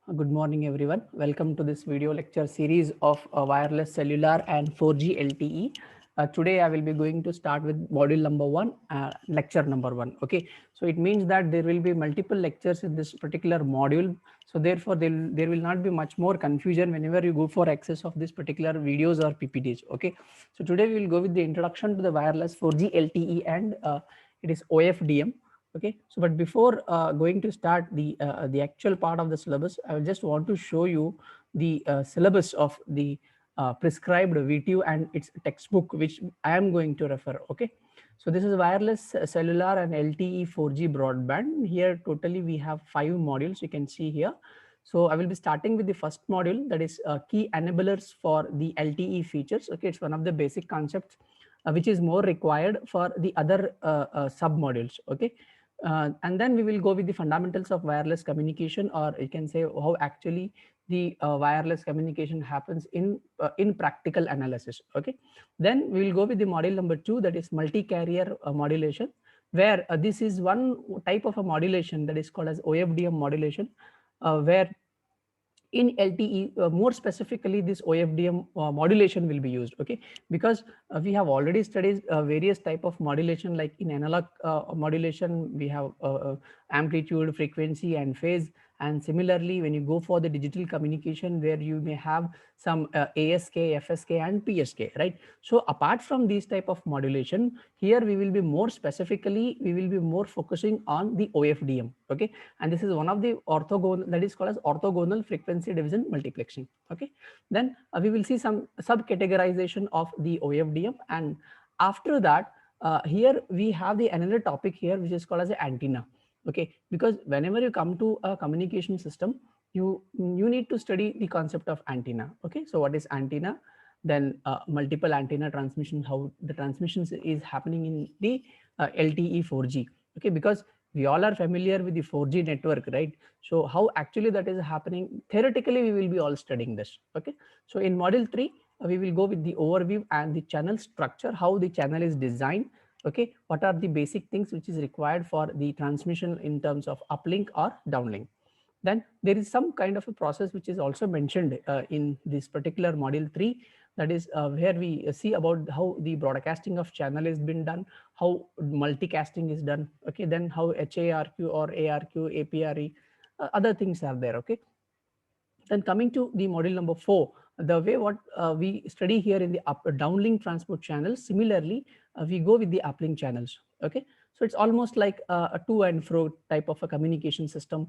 Good morning, everyone. Welcome to this video lecture series of wireless cellular and 4G LTE. Today, I will be going to start with module number one, lecture number one. Okay, so it means that there will be multiple lectures in this particular module. So therefore, there will not be much more confusion whenever you go for access of this particular videos or PPTs. Okay, so today we will go with the introduction to the wireless 4G LTE and it is OFDM. Okay, so but before going to start the actual part of the syllabus, I just want to show you the syllabus of the prescribed VTU and its textbook, which I am going to refer. Okay, so this is wireless cellular and LTE 4G broadband. Here totally we have 5 modules, you can see here. So I will be starting with the first module, that is key enablers for the LTE features. Okay, it's one of the basic concepts which is more required for the other sub modules. Okay, and then we will go with the fundamentals of wireless communication, or you can say how actually the wireless communication happens in practical analysis. Okay, then we will go with the module number 2, that is multi-carrier modulation, where this is one type of a modulation that is called as OFDM modulation, where in LTE, more specifically, this OFDM modulation will be used. Okay, because we have already studied various type of modulation, like in analog modulation, we have amplitude, frequency, and phase. And similarly, when you go for the digital communication, where you may have some ASK, FSK, and PSK, right? So apart from these type of modulation, here we will be more specifically, we will be more focusing on the OFDM. Okay, and this is one of the orthogonal, that is called as orthogonal frequency division multiplexing. Okay, then we will see some subcategorization of the OFDM, and after that, here we have the another topic here, which is called as an antenna. Okay, because whenever you come to a communication system, you need to study the concept of antenna. Okay, so what is antenna? Then multiple antenna transmission, how the transmissions is happening in the LTE 4G. Okay, because we all are familiar with the 4G network, right? So how actually that is happening, theoretically we will be all studying this. Okay, so in module 3, we will go with the overview and the channel structure, how the channel is designed. Okay, what are the basic things which is required for the transmission in terms of uplink or downlink. Then there is some kind of a process which is also mentioned in this particular module 3, that is where we see about how the broadcasting of channel is been done, how multicasting is done. Okay, then how HARQ or ARQ, APRE, other things are there. Okay, then coming to the module number 4, the way what we study here in the downlink transport channels, similarly, we go with the uplink channels. Okay, so it's almost like a to and fro type of a communication system,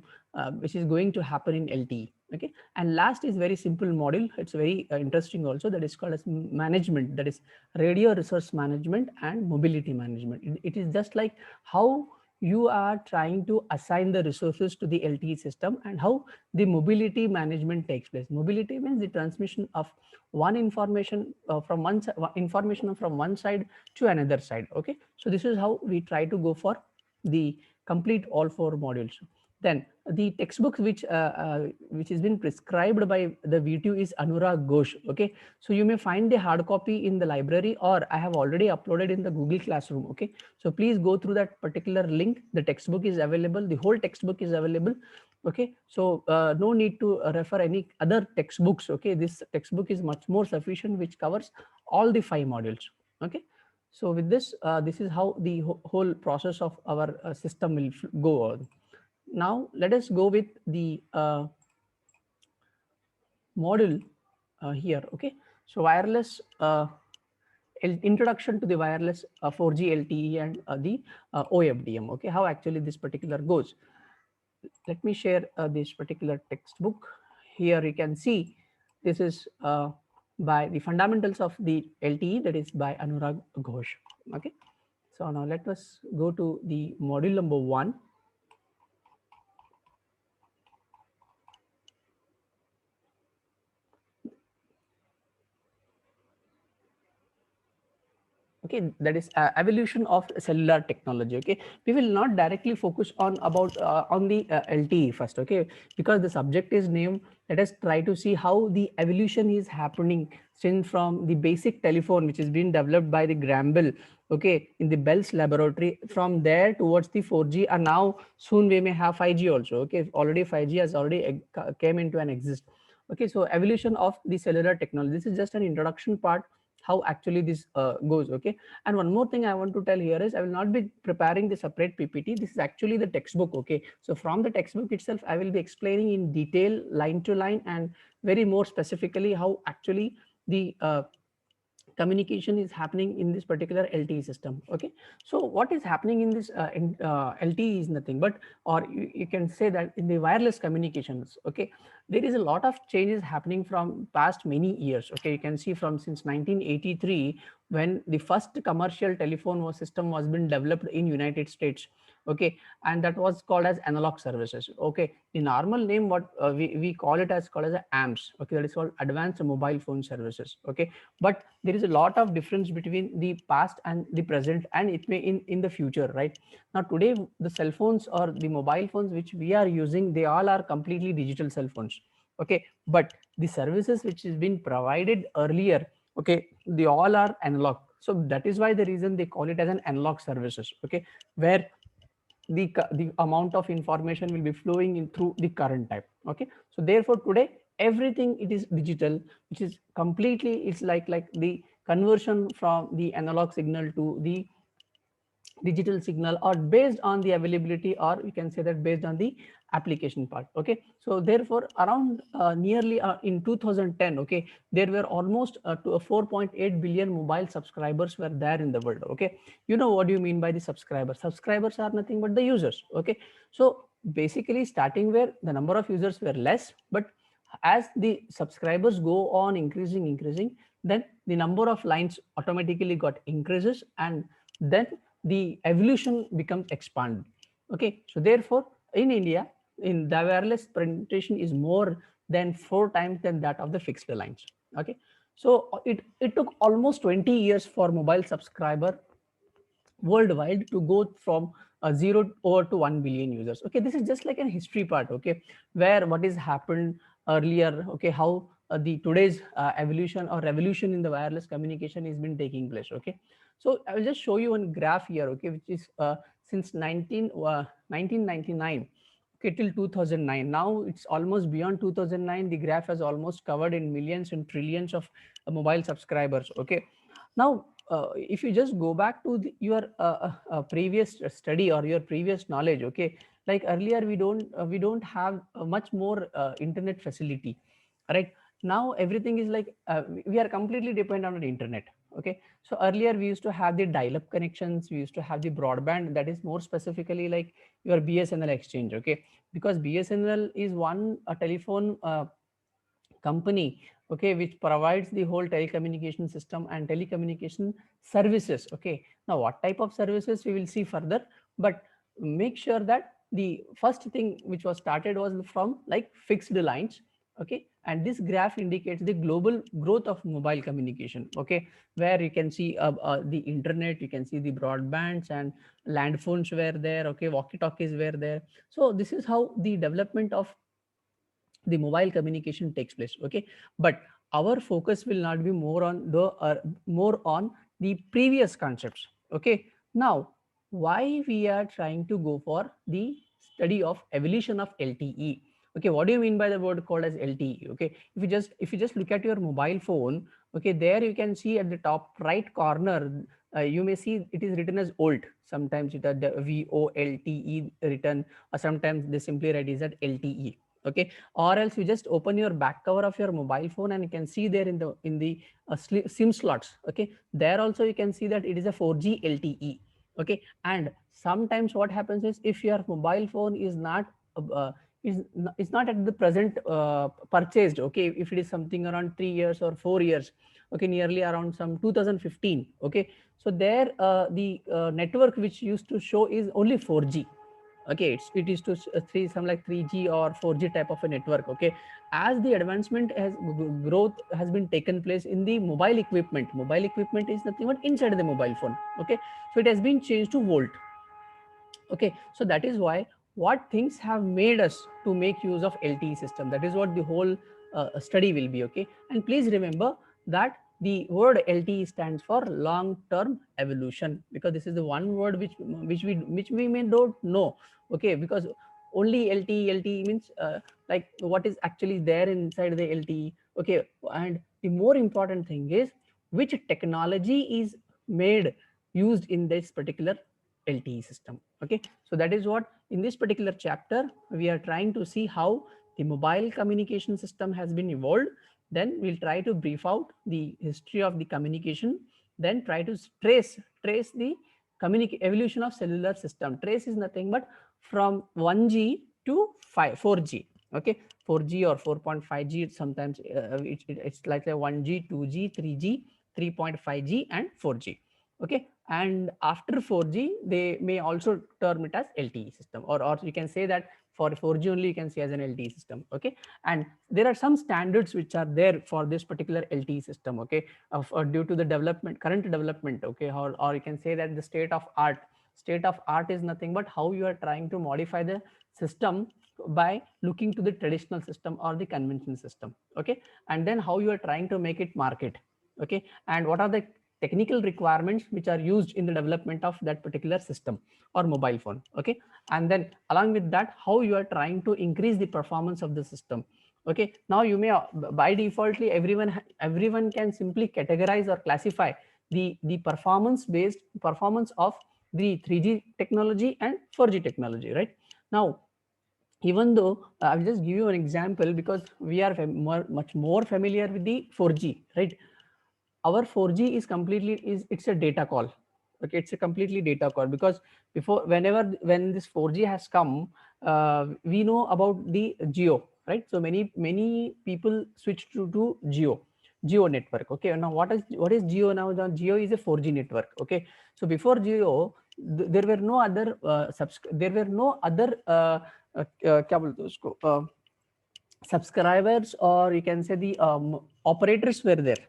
which is going to happen in LTE. Okay, and last is very simple module. It's very interesting also, that is called as management, that is radio resource management and mobility management. It is just like how you are trying to assign the resources to the LTE system and how the mobility management takes place. Mobility means the transmission of one information from information from one side to another side. Okay, so this is how we try to go for the complete all 4 modules. Then the textbook which has been prescribed by the VTU is Anurag Ghosh. Okay, so you may find the hard copy in the library, or I have already uploaded in the Google Classroom. Okay, so please go through that particular link. The textbook is available, the whole textbook is available. Okay, so no need to refer any other textbooks. Okay, this textbook is much more sufficient, which covers all the 5 modules. Okay, so with this, this is how the whole process of our system will go on. Now let us go with the module here. Okay, so wireless introduction to the wireless 4G LTE and the OFDM. Okay, how actually this particular goes. Let me share this particular textbook. Here you can see this is by the fundamentals of the LTE, that is by Anurag Ghosh. Okay, so now let us go to the module number 1. Okay, that is evolution of cellular technology. Okay, we will not directly focus on about on the LTE first. Okay, because the subject is named, let us try to see how the evolution is happening since from the basic telephone which is being developed by the Graham Bell, okay, in the Bell's laboratory, from there towards the 4G, and now soon we may have 5G also. Okay, already 5G has already came into an exist. Okay, so evolution of the cellular technology, this is just an introduction part how actually this goes. Okay, and one more thing I want to tell here is I will not be preparing the separate PPT. This is actually the textbook. Okay, so from the textbook itself I will be explaining in detail, line to line, and very more specifically how actually the communication is happening in this particular LTE system. Okay, so what is happening in this LTE is nothing but, or you can say that in the wireless communications, okay, there is a lot of changes happening from past many years. Okay, you can see from since 1983, when the first commercial telephone system was been developed in United States. Okay, and that was called as analog services. Okay, the normal name what we call it as called as AMS. Okay, that is called advanced mobile phone services. Okay, but there is a lot of difference between the past and the present, and it may in the future. Right now, today the cell phones or the mobile phones which we are using, they all are completely digital cell phones. Okay, but the services which is been provided earlier, okay, they all are analog. So that is why the reason they call it as an analog services. Okay, where the amount of information will be flowing in through the current type. Okay, so therefore today everything it is digital, which is completely, it's like the conversion from the analog signal to the digital signal, or based on the availability, or we can say that based on the application part. Okay, so therefore around nearly in 2010, okay, there were almost to 4.8 billion mobile subscribers were there in the world. Okay, you know what do you mean by the subscribers? Subscribers are nothing but the users. Okay, so basically starting where the number of users were less, but as the subscribers go on increasing, then the number of lines automatically got increases, and then the evolution becomes expanded. Okay, so therefore in India, in the wireless penetration is more than 4 times than that of the fixed lines. Okay, so it took almost 20 years for mobile subscriber worldwide to go from 0 over to 1 billion users. Okay, this is just like a history part. Okay, where what is happened earlier. Okay, how the today's evolution or revolution in the wireless communication has been taking place. Okay, so I will just show you one graph here. Okay, which is since 1999, okay, till 2009. Now it's almost beyond 2009. The graph has almost covered in millions and trillions of mobile subscribers. Okay, now if you just go back to your previous study or your previous knowledge. Okay, like earlier we don't have much more internet facility. Right now everything is like we are completely dependent on the internet. Okay, so earlier we used to have the dial-up connections, we used to have the broadband, that is more specifically like your BSNL exchange. Okay, because BSNL is one a telephone company, okay, which provides the whole telecommunication system and telecommunication services. Okay, now what type of services we will see further, but make sure that the first thing which was started was from like fixed lines. Okay, and this graph indicates the global growth of mobile communication. Okay, where you can see the internet, you can see the broadbands, and land phones were there. Okay, walkie talkies were there. So this is how the development of the mobile communication takes place. Okay, but our focus will not be more on the previous concepts. Okay, now why we are trying to go for the study of evolution of LTE? Okay, what do you mean by the word called as LTE? Okay, if you just look at your mobile phone, okay, there you can see at the top right corner, you may see it is written as olt. Sometimes it has the VOLTE written, or sometimes they simply write is that LTE. Okay, or else you just open your back cover of your mobile phone and you can see there in the sim slots. Okay, there also you can see that it is a 4G LTE. Okay, and sometimes what happens is if your mobile phone is not uh, is not at the present purchased. Okay, if it is something around 3 years or 4 years, okay, nearly around some 2015. Okay, so there the network which used to show is only 4G. Okay, it is to three some like 3G or 4G type of a network. Okay, as the advancement has growth has been taken place in the mobile equipment is nothing but inside the mobile phone. Okay, so it has been changed to volt. Okay, so that is why what things have made us to make use of LTE system, that is what the whole study will be. Okay, and please remember that the word LTE stands for long term evolution, because this is the one word which we may don't know. Okay, because only LTE means like what is actually there inside the LTE. Okay, and the more important thing is which technology is made used in this particular LTE system. Okay, so that is what in this particular chapter we are trying to see how the mobile communication system has been evolved. Then we'll try to brief out the history of the communication, then try to trace the evolution of cellular system. Trace is nothing but from 1G to 4G. Okay, 4G or 4.5G, sometimes it's like a 1G, 2G, 3G, 3.5G and 4G. Okay, and after 4G they may also term it as LTE system, or you can say that for 4G only you can see as an LTE system. Okay, and there are some standards which are there for this particular LTE system. Okay, due to the current development. Okay, or you can say that the state of art is nothing but how you are trying to modify the system by looking to the traditional system or the conventional system. Okay, and then how you are trying to make it market. Okay, and what are the technical requirements which are used in the development of that particular system or mobile phone. Okay, and then along with that how you are trying to increase the performance of the system. Okay, now you may by defaultly everyone can simply categorize or classify the performance of the 3G technology and 4G technology, right? Now, even though I'll just give you an example, because we are much more familiar with the 4G, right? Our 4G is it's a data call. Okay, it's a completely data call, because when this 4G has come, we know about the Geo, right? So many people switch to Geo network. Okay, now what is Geo now? The Geo is a 4G network. Okay, so before Geo, there were no other there were no other क्या बोलते हैं उसको, subscribers, or you can say the operators were there,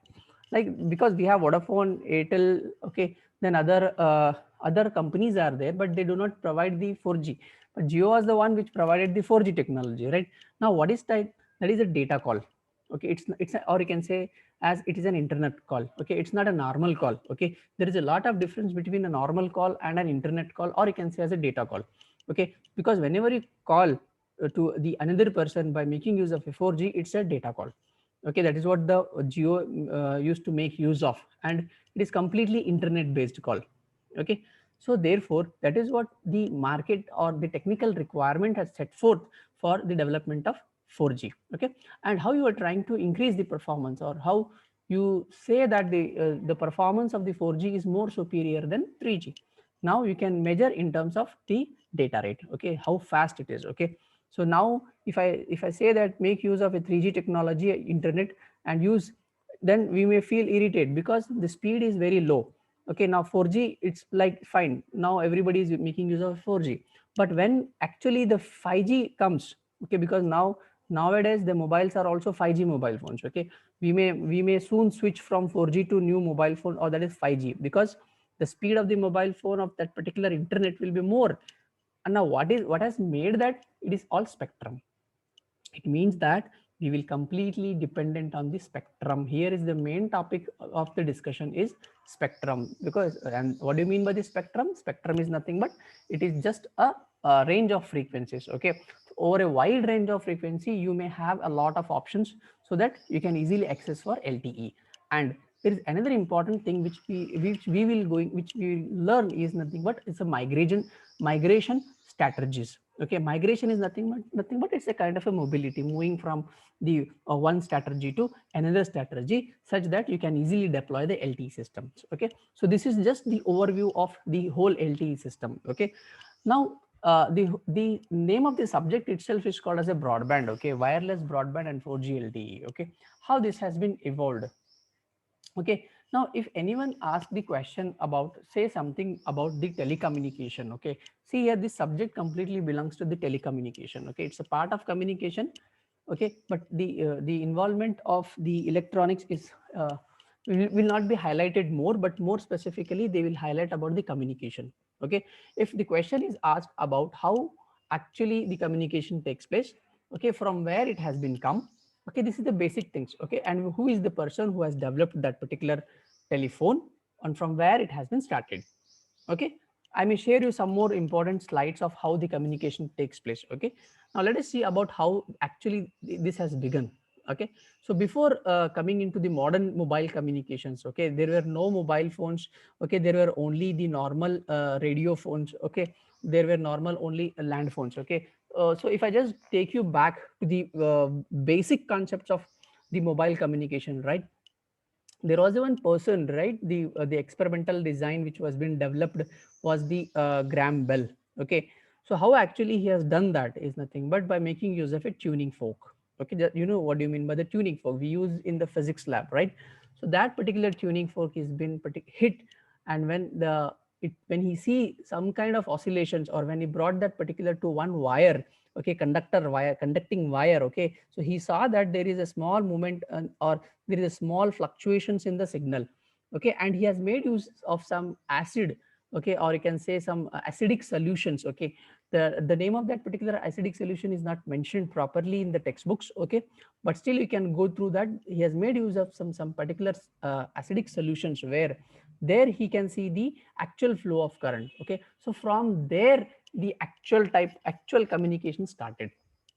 like because we have Vodafone, Airtel. Okay, then other companies are there, but they do not provide the 4G. But Jio was the one which provided the 4G technology, right? Now what is that? That is a data call. Okay, or you can say as it is an internet call. Okay, it's not a normal call. Okay, there is a lot of difference between a normal call and an internet call, or you can say as a data call. Okay, because whenever you call to the another person by making use of a 4G, it's a data call. Okay, that is what the Geo used to make use of, and it is completely internet based call. Okay, so therefore that is what the market or the technical requirement has set forth for the development of 4G. Okay, and how you are trying to increase the performance, or how you say that the performance of the 4G is more superior than 3G. Now you can measure in terms of the data rate. Okay, how fast it is. Okay, so now if I say that make use of a 3G technology internet and use, then we may feel irritated because the speed is very low. Okay, now 4G, it's like fine, now everybody is making use of 4G. But when actually the 5G comes, okay, because nowadays the mobiles are also 5G mobile phones. Okay, we may soon switch from 4G to new mobile phone, or that is 5G, because the speed of the mobile phone of that particular internet will be more. And now what has made that? It is all spectrum. It means that we will completely dependent on the spectrum. Here is the main topic of the discussion is spectrum. Because, and what do you mean by the spectrum? Spectrum is nothing but it is just a range of frequencies. Okay, over a wide range of frequency you may have a lot of options, so that you can easily access for LTE. And there is another important thing which we will learn is nothing but it's a migration strategies. Okay, migration is nothing but it's a kind of a mobility, moving from the one strategy to another strategy, such that you can easily deploy the LTE systems. Okay, so this is just the overview of the whole LTE system. Okay, now the name of the subject itself is called as a broadband. Okay, wireless broadband and 4G LTE. Okay, how this has been evolved. Okay, Now, if anyone asks the question about, say something about the telecommunication, okay, see here, this subject completely belongs to the telecommunication, okay, it's a part of communication, okay, but the involvement of the electronics is will not be highlighted more, but more specifically, they will highlight about the communication, okay. If the question is asked about how actually the communication takes place, okay, from where it has been come, okay, this is the basic things, okay, and who is the person who has developed that particular telephone, and from where it has been started, okay. I may share you some more important slides of how the communication takes place, okay. Now let us see about how actually this has begun, okay. So before coming into the modern mobile communications, okay, there were no mobile phones, okay, there were only the normal radio phones, okay, there were normal only land phones, okay. So if I just take you back to the basic concepts of the mobile communication, right, there was one person, right, the experimental design which was being developed was the Graham Bell, okay. So how actually he has done that is nothing but by making use of a tuning fork, okay. You know what do you mean by the tuning fork we use in the physics lab, right? So that particular tuning fork is been hit, and when when he see some kind of oscillations, or when he brought that particular to one wire, okay, conducting wire, okay, so he saw that there is a small movement, or there is a small fluctuations in the signal, okay, and he has made use of some acid, okay, or you can say some acidic solutions, okay. The name of that particular acidic solution is not mentioned properly in the textbooks, okay, but still you can go through that. He has made use of some particular acidic solutions, where there he can see the actual flow of current, okay. So from there the actual communication started,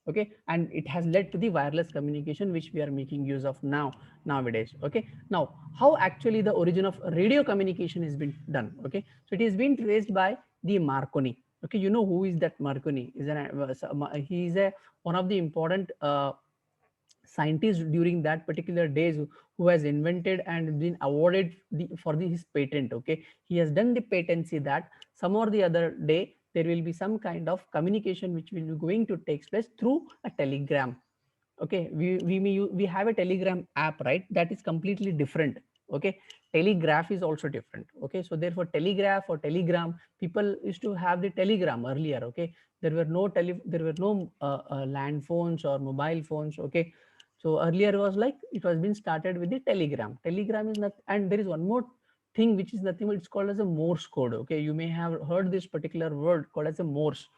okay, and it has led to the wireless communication which we are making use of nowadays, okay. Now how actually the origin of radio communication has been done, okay, so it is being traced by the Marconi, okay. You know who is that Marconi? He is a one of the important scientist during that particular days, who has invented and been awarded his patent, okay. He has done the patency that some or the other day there will be some kind of communication which will be going to take place through a telegram, okay. We have a telegram app, right, that is completely different, okay. Telegraph is also different, okay. So therefore telegraph or telegram, people used to have the telegram earlier, okay. There were no land phones or mobile phones, okay. So earlier was like it was been started with the telegram is not, and there is one more thing which is nothing but it's called as a Morse code, okay. You may have heard this particular word called as a Morse,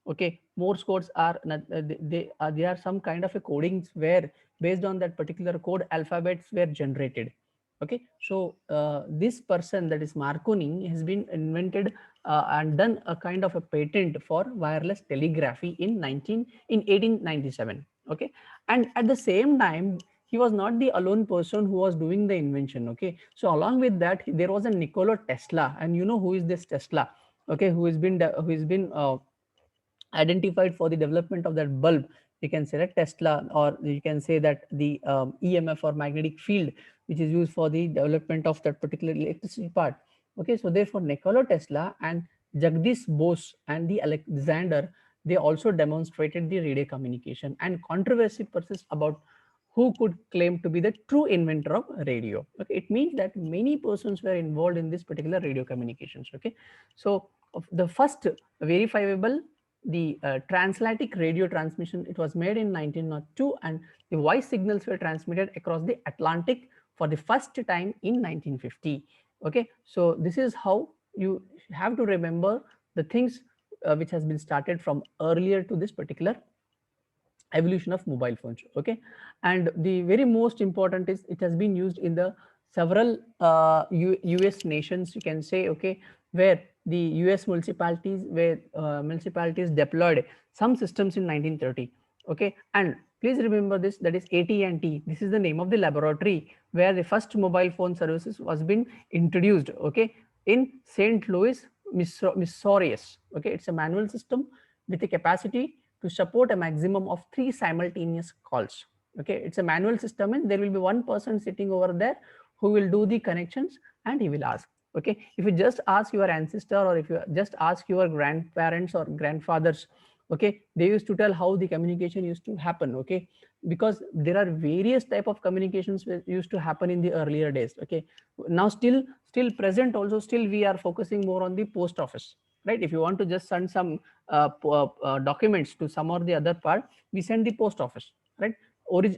okay. Morse codes are they are some kind of a codings where based on that particular code alphabets were generated, okay. So this person, that is Marconi, has been invented and done a kind of a patent for wireless telegraphy in 1897, okay. And at the same time he was not the alone person who was doing the invention, okay. So along with that there was a Nikola Tesla, and you know who is this Tesla, okay, who has been identified for the development of that bulb. You can say that Tesla, or you can say that the EMF or magnetic field which is used for the development of that particular electricity part, okay. So therefore Nikola Tesla and Jagdish Bose and the Alexander, they also demonstrated the radio communication, and controversy persists about who could claim to be the true inventor of radio, okay. It means that many persons were involved in this particular radio communications, okay. So of the first verifiable, the transatlantic radio transmission, it was made in 1902, and the voice signals were transmitted across the Atlantic for the first time in 1950, okay. So this is how you have to remember the things which has been started from earlier to this particular evolution of mobile phones, okay. And the very most important is it has been used in the several US nations, you can say, okay, where the US municipalities deployed some systems in 1930, okay. And please remember this, that is AT&T, this is the name of the laboratory where the first mobile phone services was been introduced, okay, in St. Louis, Missouri, okay. It's a manual system with a capacity to support a maximum of 3 simultaneous calls, okay. It's a manual system, and there will be one person sitting over there who will do the connections, and he will ask, okay. If you just ask your ancestor, or if you just ask your grandparents or grandfathers, Okay, they used to tell how the communication used to happen. Okay, because there are various type of communications which used to happen in the earlier days. Okay, now still present also, still we are focusing more on the post office, right? If you want to just send some documents to some or the other part, we send the post office, right?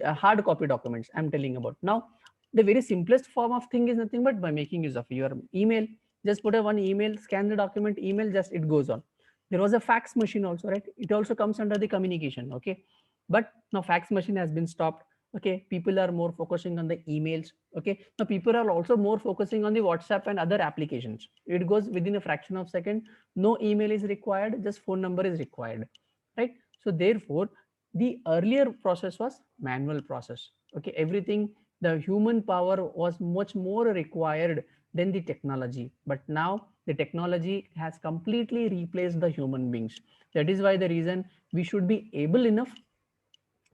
Hard copy documents I'm telling about. Now the very simplest form of thing is nothing but by making use of your email. Just put a one email, scan the document, email, just it goes on. There was a fax machine also, right? It also comes under the communication. Okay, but now fax machine has been stopped. Okay, people are more focusing on the emails. Okay, now people are also more focusing on the WhatsApp and other applications. It goes within a fraction of second. No email is required, just phone number is required, right? So therefore the earlier process was manual process. Okay, everything, the human power was much more required than the technology. But now the technology has completely replaced the human beings. That is why the reason we should be able enough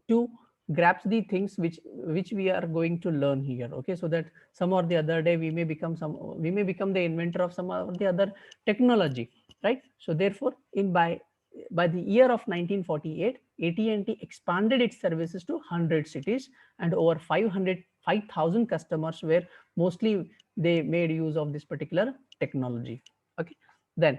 to grasp the things which we are going to learn here. Okay, so that some or the other day we may become the inventor of some or the other technology, right? So therefore in by the year of 1948, AT&T expanded its services to 100 cities, and over 5,000 customers were mostly they made use of this particular technology. Okay, then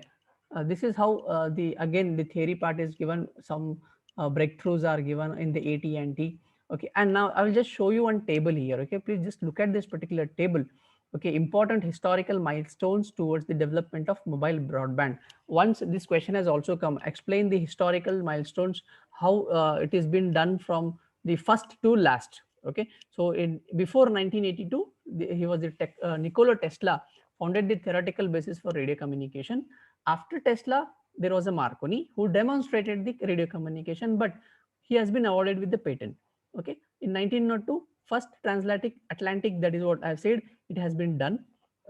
this is how the again the theory part is given. Some breakthroughs are given in the AT&T. Okay, and now I will just show you one table here. Okay, please just look at this particular table. Okay, important historical milestones towards the development of mobile broadband. Once this question has also come, explain the historical milestones, how it has been done from the first to last. Okay, so in before 1982, he was the Nikola Tesla founded the theoretical basis for radio communication. After Tesla, there was a Marconi who demonstrated the radio communication, but he has been awarded with the patent. Okay, in 1902, first transatlantic, that is what I've said, it has been done.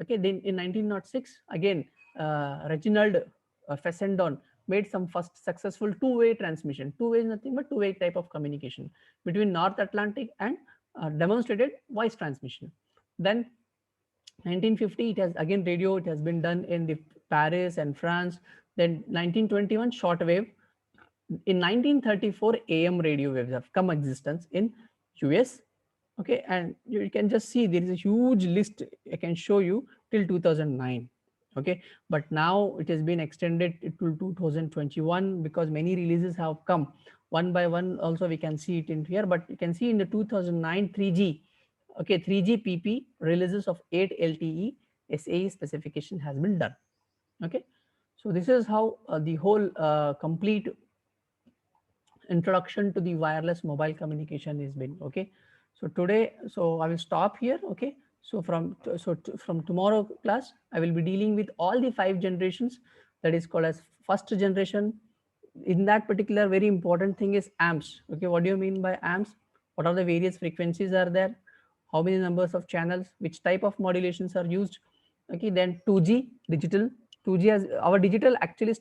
Okay, then in 1906, again, Reginald Fessendon made some first successful two-way transmission. Two-way is nothing but two-way type of communication between North Atlantic, and demonstrated voice transmission. Then 1950, it has again radio, it has been done in the Paris and France. Then 1921, shortwave. In 1934, AM radio waves have come existence in US. Okay, and you can just see there is a huge list I can show you till 2009. Okay, but now it has been extended to 2021 because many releases have come one by one. Also we can see it in here, but you can see in the 2009 3G. Okay, 3G PP releases of 8 LTE SAE specification has been done. Okay, so this is how the whole complete introduction to the wireless mobile communication has been. Okay, so today, so I will stop here. Okay, so from tomorrow class I will be dealing with all the 5 generations, that is called as first generation. In that particular, very important thing is amps. Okay, what do you mean by amps? What are the various frequencies are there? How many numbers of channels? Which type of modulations are used? Okay, then 2G digital. 2G has our digital actually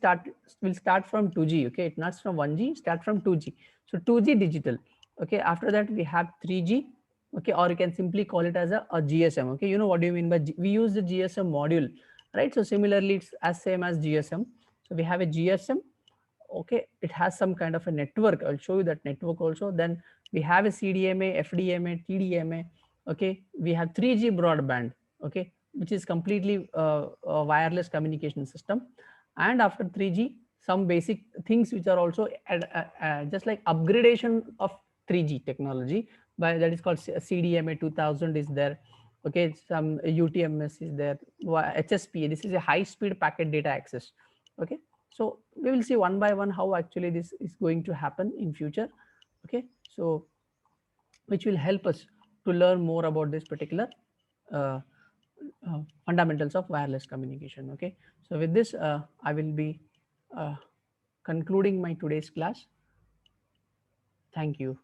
will start from 2G. Okay, it not from 1G, start from 2G. So 2G digital. Okay, after that we have 3G. Okay, or you can simply call it as a GSM. Okay, you know what do you mean by we use the GSM module, right? So similarly, it's as same as GSM. So we have a GSM. Okay, it has some kind of a network. I'll show you that network also. Then we have a CDMA, FDMA, TDMA. Okay, we have 3G broadband. Okay, which is completely a wireless communication system. And after 3G, some basic things which are also just like upgradation of 3G technology, by that is called CDMA 2000 is there. Okay, some UTMS is there. HSPA, this is a high speed packet data access. Okay, so we will see one by one how actually this is going to happen in future. Okay, so which will help us to learn more about this particular uh, fundamentals of wireless communication. Okay, so with this I will be uh, concluding my today's class. Thank you.